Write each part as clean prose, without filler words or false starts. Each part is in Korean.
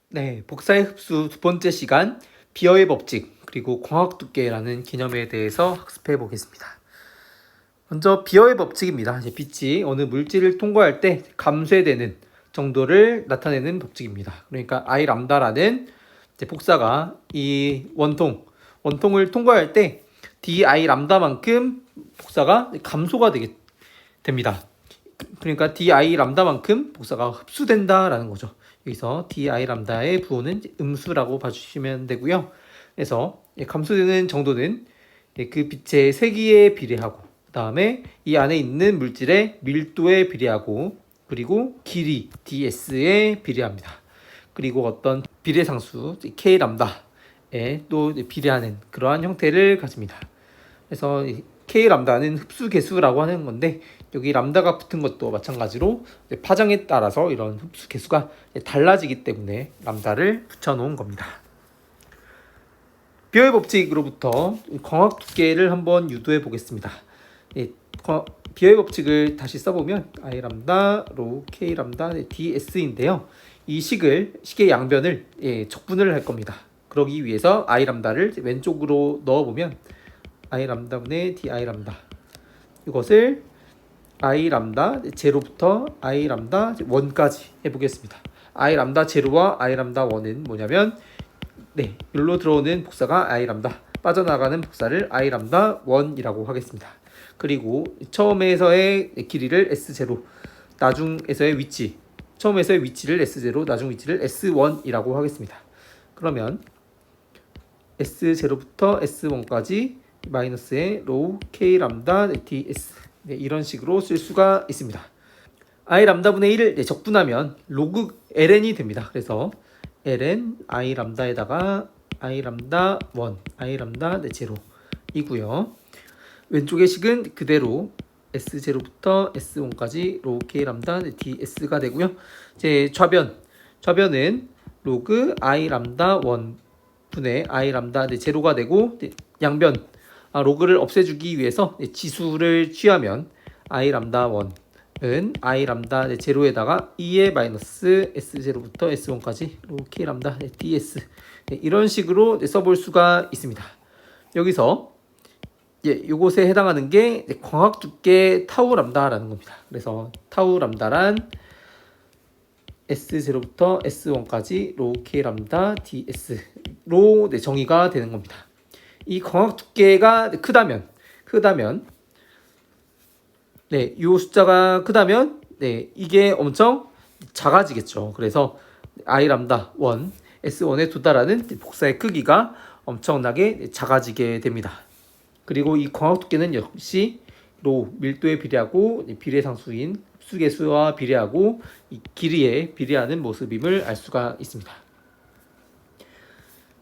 네, 복사의 흡수 두 번째 시간, 비어의 법칙, 그리고 광학 두께라는 개념에 대해서 학습해 보겠습니다. 먼저 비어의 법칙입니다. 이제 빛이 어느 물질을 통과할 때 감쇄되는 정도를 나타내는 법칙입니다. 그러니까 I 람다라는 복사가 이 원통을 통과할 때 di 람다만큼 복사가 감소가 됩니다. 그러니까 di 람다만큼 복사가 흡수된다라는 거죠. 여기서 di 람다의 부호는 음수라고 봐주시면 되고요. 그래서 감소되는 정도는 그 빛의 세기에 비례하고, 그 다음에 이 안에 있는 물질의 밀도에 비례하고, 그리고 길이 ds에 비례합니다. 그리고 어떤 비례상수 k 람다에 또 비례하는 그러한 형태를 가집니다. 그래서 k 람다는 흡수 개수라고 하는 건데, 여기 람다가 붙은 것도 마찬가지로 파장에 따라서 이런 흡수 개수가 달라지기 때문에 람다를 붙여놓은 겁니다. 비어의 법칙으로부터 광학 두께를 한번 유도해 보겠습니다. 비어의 법칙을 다시 써보면 I 람다 로 K 람다 ds인데요. 이 식의 양변을 적분을 할 겁니다. 그러기 위해서 I 람다를 왼쪽으로 넣어보면 I 람다분의 di 람다, 이것을 I 람다 제로부터 I 람다 1까지 해보겠습니다. I 람다 제로와 I 람다 1은 뭐냐면 여기로 들어오는 복사가 I 람다, 빠져나가는 복사를 I 람다 1이라고 하겠습니다. 그리고 처음에서의 길이를 S0, 나중에서의 위치, 처음에서의 위치를 S0, 나중 위치를 S1이라고 하겠습니다. 그러면 S0부터 S1까지 마이너스의 로우 K 람다 ds, 이런 식으로 쓸 수가 있습니다. I 람다분의 1을 적분하면 로그 ln이 됩니다. 그래서 ln I 람다에다가 I 람다 1, I 람다 제로이고요. 왼쪽의 식은 그대로 S0부터 S1까지 로그 K 람다 ds가 되고요. 이제 좌변은 로그 I 람다 1 분의 I 람다 제로가 되고, 양변 로그를 없애주기 위해서 지수를 취하면 I 람다 1은 I 람다 제로에다가 2의 마이너스 S0부터 S1까지 로그 K 람다 ds, 이런 식으로 써볼 수가 있습니다. 여기서 이곳에 해당하는 게 광학 두께 타우 람다라는 겁니다. 그래서 타우 람다란 S0부터 S1까지 로그 K 람다 ds로 정의가 되는 겁니다. 이 광학 두께가 크다면 이 숫자가 크다면 이게 엄청 작아지겠죠. 그래서 I 람다 1, S1에 도달하는 복사의 크기가 엄청나게 작아지게 됩니다. 그리고 이 광학 두께는 역시 로 밀도에 비례하고 비례상수인 흡수계수와 비례하고 이 길이에 비례하는 모습임을 알 수가 있습니다.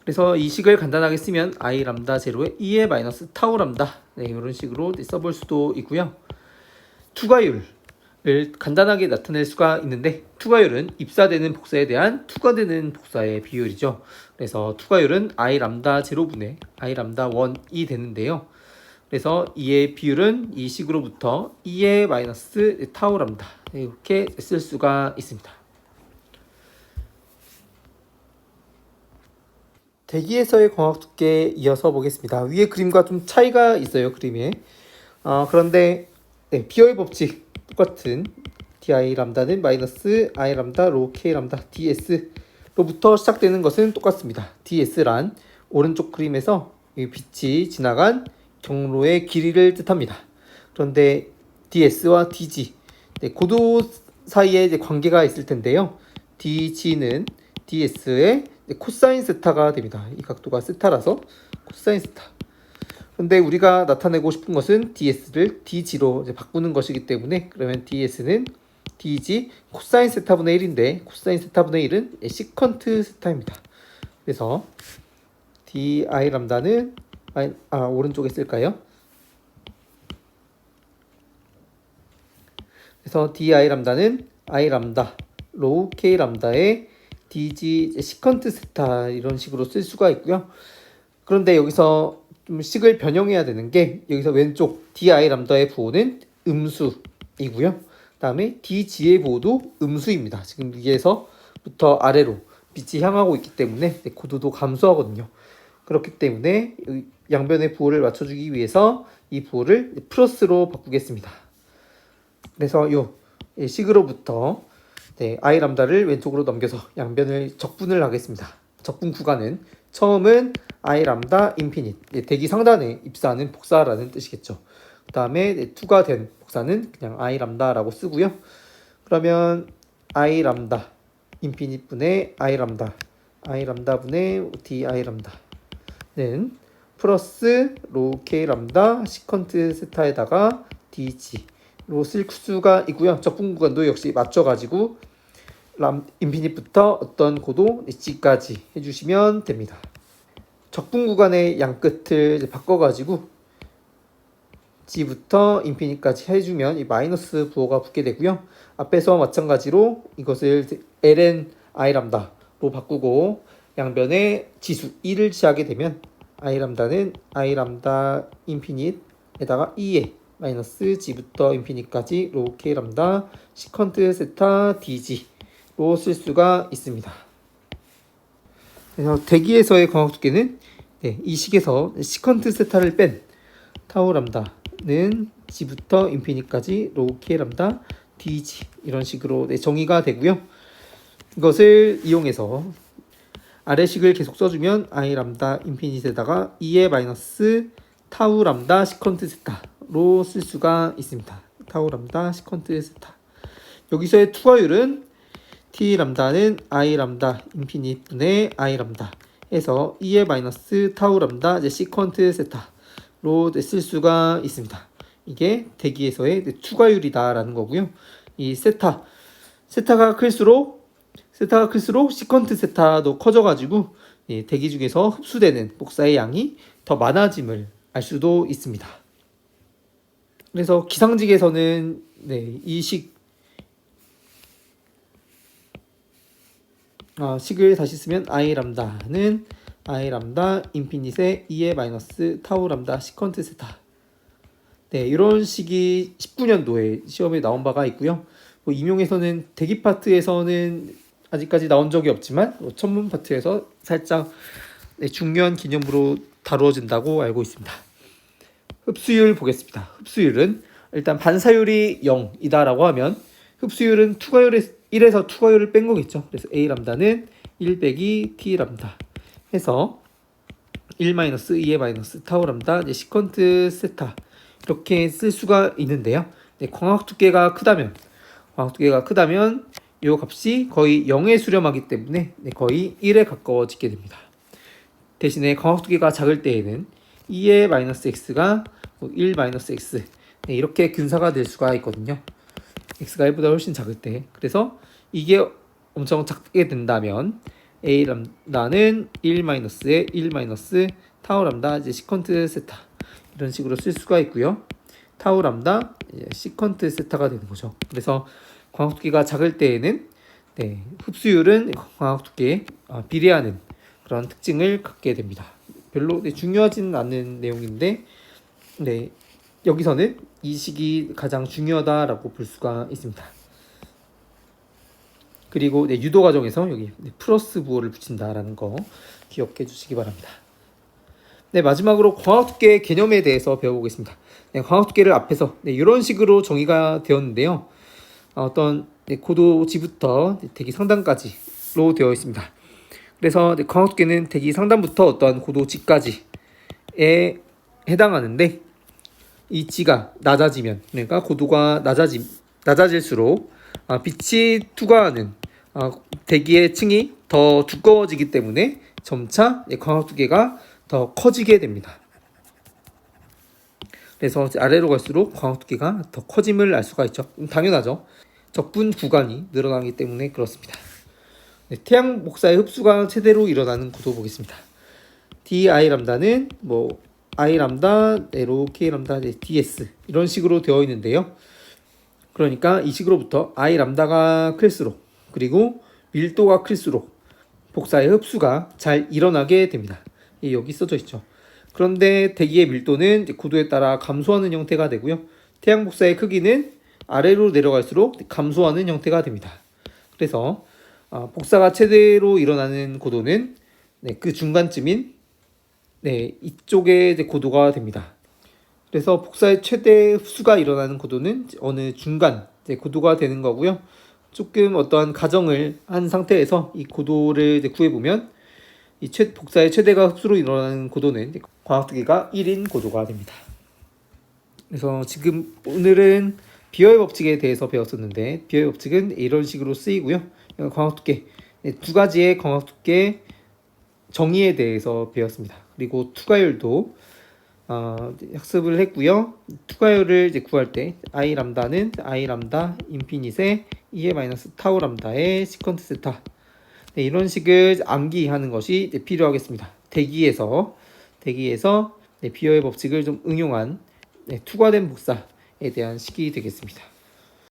그래서 이 식을 간단하게 쓰면 I 람다 제로에 2의 마이너스 타우 람다, 이런 식으로 써볼 수도 있고요. 투과율을 간단하게 나타낼 수가 있는데, 투과율은 입사되는 복사에 대한 투과되는 복사의 비율이죠. 그래서 투과율은 I 람다 제로분의 I 람다 1이 되는데요. 그래서 이의 비율은 이 식으로부터 2의 마이너스 타우 람다, 이렇게 쓸 수가 있습니다. 대기에서의 광학 두께 이어서 보겠습니다. 위에 그림과 좀 차이가 있어요, 그림에. 그런데 비어의 법칙 똑같은 di 람다는 마이너스 I 람다 로 K 람다 ds로부터 시작되는 것은 똑같습니다. ds란 오른쪽 그림에서 빛이 지나간 경로의 길이를 뜻합니다. 그런데 ds와 dg, 고도 사이에 관계가 있을 텐데요. dg는 ds의 코사인 세타가 됩니다. 이 각도가 세타라서 코사인 세타. 그런데 우리가 나타내고 싶은 것은 ds를 dg로 바꾸는 것이기 때문에, 그러면 ds는 dg 코사인 세타분의 1인데, 코사인 세타분의 1은 시컨트 세타입니다. 그래서 di 람다는 오른쪽에 쓸까요? 그래서 di 람다는 I 람다 로우 K 람다의 dg 시컨트 세타, 이런 식으로 쓸 수가 있고요. 그런데 여기서 좀 식을 변형해야 되는 게, 여기서 왼쪽 di 람다의 부호는 음수이고요. 다음에 dg의 부호도 음수입니다. 지금 위에서부터 아래로 빛이 향하고 있기 때문에 고도도 감소하거든요. 그렇기 때문에 양변의 부호를 맞춰주기 위해서 이 부호를 플러스로 바꾸겠습니다. 그래서 이 식으로부터 I 람다를 왼쪽으로 넘겨서 양변을 적분을 하겠습니다. 적분 구간은 처음은 I 람다 인피닛, 대기 상단에 입사하는 복사라는 뜻이겠죠. 그 다음에 투가 된 복사는 그냥 I 람다라고 쓰고요. 그러면 I 람다 인피닛 분의 I 람다 분의 di 람다는 플러스 로 K 람다 시컨트 세타에다가 dg로 쓸 수가 있고요. 적분 구간도 역시 맞춰가지고 인피닛부터 어떤 고도 g까지 해주시면 됩니다. 적분 구간의 양 끝을 바꿔가지고 g부터 인피닛까지 해주면 이 마이너스 부호가 붙게 되고요. 앞에서 마찬가지로 이것을 ln I 람다로 바꾸고 양변에 지수 1을 취하게 되면 I 람다는 I 람다 인피닛에다가 2에 마이너스 g부터 인피닛까지 로 K 람다 시컨트 세타 dg로 쓸 수가 있습니다. 그래서 대기에서의 광학 두께는 이 식에서 시컨트 세타를 뺀 타우 람다는 g부터 인피닛까지 로 K 람다 dg 이런 식으로 정의가 되고요. 이것을 이용해서 아래식을 계속 써주면 I 람다 인피닛에다가 2의 마이너스 타우 람다 시컨트 세타로 쓸 수가 있습니다. 타우 람다 시컨트 세타. 여기서의 투과율은 t 람다는 I 람다 인피닛 분의 I 람다 해서 2의 마이너스 타우 람다 시컨트 세타로 쓸 수가 있습니다. 이게 대기에서의 투과율이다라는 거고요. 이 세타가 클수록 시컨트 세타도 커져가지고 대기 중에서 흡수되는 복사의 양이 더 많아짐을 알 수도 있습니다. 그래서 기상직에서는 이 식을 다시 쓰면 I 람다는 I 람다 인피닛의 2의 마이너스 타우 람다 시컨트 세타. 이런 식이 19년도에 시험에 나온 바가 있고요. 임용에서는 대기 파트에서는 아직까지 나온 적이 없지만 천문 파트에서 살짝 중요한 개념으로 다루어진다고 알고 있습니다. 흡수율 보겠습니다. 흡수율은 일단 반사율이 0이다라고 하면 흡수율은 1에서 투과율을 뺀 거겠죠. 그래서 A 람다는 1 빼기 T 람다 해서 1 마이너스 2의 마이너스 타우 람다 시컨트 세타 이렇게 쓸 수가 있는데요. 광학 두께가 크다면 이 값이 거의 0에 수렴하기 때문에 거의 1에 가까워지게 됩니다. 대신에 광학 두께가 작을 때에는 2의 마이너스 x가 1 마이너스 x 이렇게 균사가 될 수가 있거든요. x가 1보다 훨씬 작을 때. 그래서 이게 엄청 작게 된다면 a 람다는 1 마이너스에 1 마이너스 타우 람다 시컨트 세타 이런 식으로 쓸 수가 있고요. 타우 람다 시컨트 세타가 되는 거죠. 그래서 광학 두께가 작을 때에는 흡수율은 광학 두께에 비례하는 그런 특징을 갖게 됩니다. 별로 중요하지는 않은 내용인데 여기서는 이 식이 가장 중요하다라고 볼 수가 있습니다. 그리고 유도 과정에서 여기 플러스 부호를 붙인다라는 거 기억해 주시기 바랍니다. 마지막으로 광학 두께 개념에 대해서 배워보겠습니다. 광학 두께를 앞에서 이런 식으로 정의가 되었는데요. 어떤 고도 G부터 대기 상단까지로 되어 있습니다. 그래서 광학 두께는 대기 상단부터 어떤 고도 G까지에 해당하는데 이 G가 낮아지면 그러니까 고도가 낮아질수록 빛이 투과하는 대기의 층이 더 두꺼워지기 때문에 점차 광학 두께가 더 커지게 됩니다. 그래서 아래로 갈수록 광학 두께가 더 커짐을 알 수가 있죠. 당연하죠. 적분 구간이 늘어나기 때문에 그렇습니다. 태양 복사의 흡수가 최대로 일어나는 구도 보겠습니다. di 람다는 I 람다 로 K 람다 ds 이런 식으로 되어 있는데요. 그러니까 이 식으로부터 I 람다가 클수록 그리고 밀도가 클수록 복사의 흡수가 잘 일어나게 됩니다. 여기 써져 있죠. 그런데 대기의 밀도는 고도에 따라 감소하는 형태가 되고요. 태양 복사의 크기는 아래로 내려갈수록 감소하는 형태가 됩니다. 그래서 복사가 최대로 일어나는 고도는 그 중간쯤인 이쪽에 이제 고도가 됩니다. 그래서 복사의 최대 흡수가 일어나는 고도는 어느 중간 이제 고도가 되는 거고요. 조금 어떠한 가정을 한 상태에서 이 고도를 이제 구해보면 복사의 최대가 흡수로 일어나는 고도는 광학두께가 1인 고도가 됩니다. 그래서 지금 오늘은 비어의 법칙에 대해서 배웠었는데, 비어의 법칙은 이런 식으로 쓰이고요. 광학두께 두 가지의 광학두께 정의에 대해서 배웠습니다. 그리고 투과율도 학습을 했고요. 투과율을 이제 구할 때 I 람다는 I 람다 인피니트의 2의 마이너스 타우 람다의 시컨트 세타, 이런 식을 암기하는 것이 필요하겠습니다. 대기에서 비어의 법칙을 좀 응용한 투과된 복사에 대한 식이 되겠습니다.